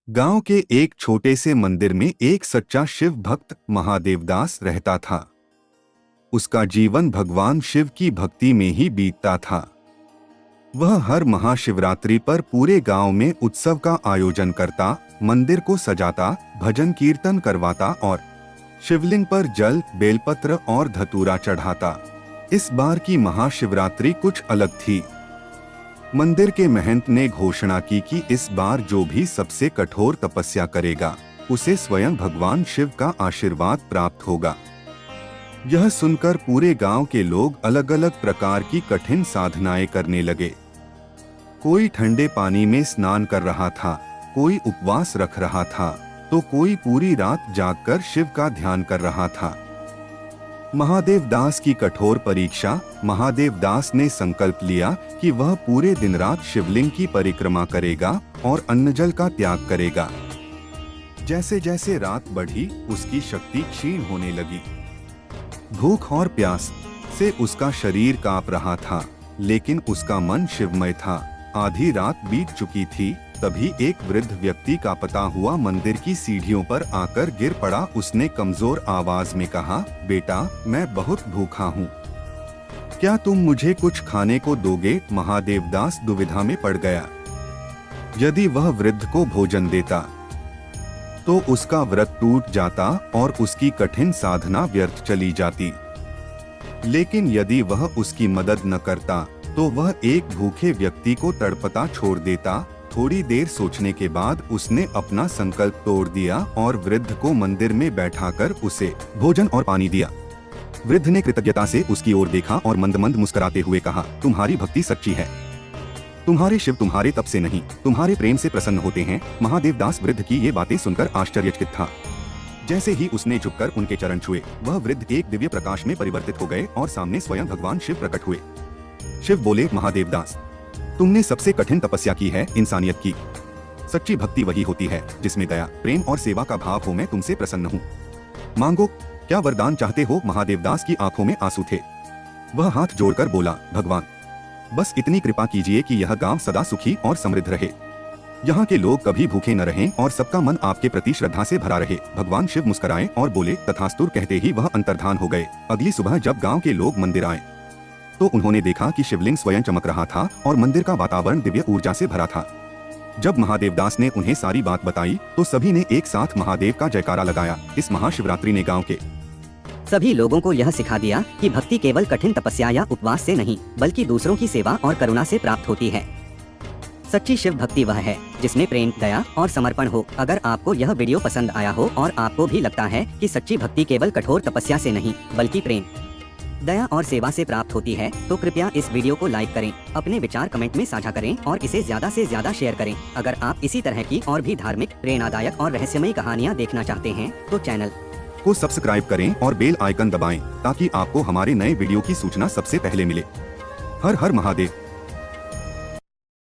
गांव के एक छोटे से मंदिर में एक सच्चा शिव भक्त महादेवदास रहता था। उसका जीवन भगवान शिव की भक्ति में ही बीतता था। वह हर महाशिवरात्रि पर पूरे गांव में उत्सव का आयोजन करता, मंदिर को सजाता, भजन कीर्तन करवाता और शिवलिंग पर जल, बेलपत्र और धतूरा चढ़ाता। इस बार की महाशिवरात्रि कुछ अलग थी। मंदिर के महंत ने घोषणा की कि इस बार जो भी सबसे कठोर तपस्या करेगा, उसे स्वयं भगवान शिव का आशीर्वाद प्राप्त होगा। यह सुनकर पूरे गांव के लोग अलग अलग प्रकार की कठिन साधनाएं करने लगे। कोई ठंडे पानी में स्नान कर रहा था, कोई उपवास रख रहा था, तो कोई पूरी रात जागकर शिव का ध्यान कर रहा था। महादेवदास की कठोर परीक्षा। महादेवदास ने संकल्प लिया कि वह पूरे दिन रात शिवलिंग की परिक्रमा करेगा और अन्नजल का त्याग करेगा। जैसे जैसे रात बढ़ी, उसकी शक्ति क्षीण होने लगी। भूख और प्यास से उसका शरीर कांप रहा था, लेकिन उसका मन शिवमय था। आधी रात बीत चुकी थी, तभी एक वृद्ध व्यक्ति का पता हुआ मंदिर की सीढ़ियों पर आकर गिर पड़ा। उसने कमजोर आवाज में कहा, बेटा, मैं बहुत भूखा हूँ, क्या तुम मुझे कुछ खाने को दोगे? महादेवदास दुविधा में पड़ गया। यदि वह वृद्ध को भोजन देता तो उसका व्रत टूट जाता और उसकी कठिन साधना व्यर्थ चली जाती। लेकिन यदि वह उसकी मदद न करता तो वह एक भूखे व्यक्ति को तड़पता छोड़ देता। थोड़ी देर सोचने के बाद उसने अपना संकल्प तोड़ दिया और वृद्ध को मंदिर में बैठाकर उसे भोजन और पानी दिया। वृद्ध ने कृतज्ञता से उसकी ओर देखा और मंद मंद मुस्कुराते हुए कहा, तुम्हारी भक्ति सच्ची है। तुम्हारे शिव तुम्हारे तप से नहीं, तुम्हारे प्रेम से प्रसन्न होते हैं। महादेवदास वृद्ध की ये बातें सुनकर आश्चर्यचकित था। जैसे ही उसने झुककर उनके चरण छुए, वह वृद्ध एक दिव्य प्रकाश में परिवर्तित हो गए और सामने स्वयं भगवान शिव प्रकट हुए। शिव बोले, महादेवदास, तुमने सबसे कठिन तपस्या की है, इंसानियत की। सच्ची भक्ति वही होती है जिसमें दया, प्रेम और सेवा का भाव हो। मैं तुमसे प्रसन्न हूँ, मांगो, क्या वरदान चाहते हो? महादेवदास की आंखों में आंसू थे। वह हाथ जोड़कर बोला, भगवान, बस इतनी कृपा कीजिए कि यह गांव सदा सुखी और समृद्ध रहे। यहाँ के लोग कभी भूखे न रहें और सबका मन आपके प्रति श्रद्धा से भरा रहे। भगवान शिव मुस्कुराए और बोले, तथास्तु। कहते ही वह अंतर्धान हो गए। अगली सुबह जब गांव के लोग मंदिर आए तो उन्होंने देखा कि शिवलिंग स्वयं चमक रहा था और मंदिर का वातावरण दिव्य ऊर्जा से भरा था। जब महादेवदास ने उन्हें सारी बात बताई तो सभी ने एक साथ महादेव का जयकारा लगाया। इस महाशिवरात्रि ने गांव के सभी लोगों को यह सिखा दिया कि भक्ति केवल कठिन तपस्या या उपवास से नहीं, बल्कि दूसरों की सेवा और करुणा से प्राप्त होती है। सच्ची शिव भक्ति वह है जिसमें प्रेम, दया और समर्पण हो। अगर आपको यह वीडियो पसंद आया हो और आपको भी लगता है कि सच्ची भक्ति केवल कठोर तपस्या से नहीं, बल्कि प्रेम, दया और सेवा से प्राप्त होती है, तो कृपया इस वीडियो को लाइक करें, अपने विचार कमेंट में साझा करें और इसे ज्यादा से ज्यादा शेयर करें। अगर आप इसी तरह की और भी धार्मिक, प्रेरणादायक और रहस्यमयी कहानियाँ देखना चाहते हैं तो चैनल को सब्सक्राइब करें और बेल आइकन दबाएं ताकि आपको हमारे नए वीडियो की सूचना सबसे पहले मिले। हर हर महादेव।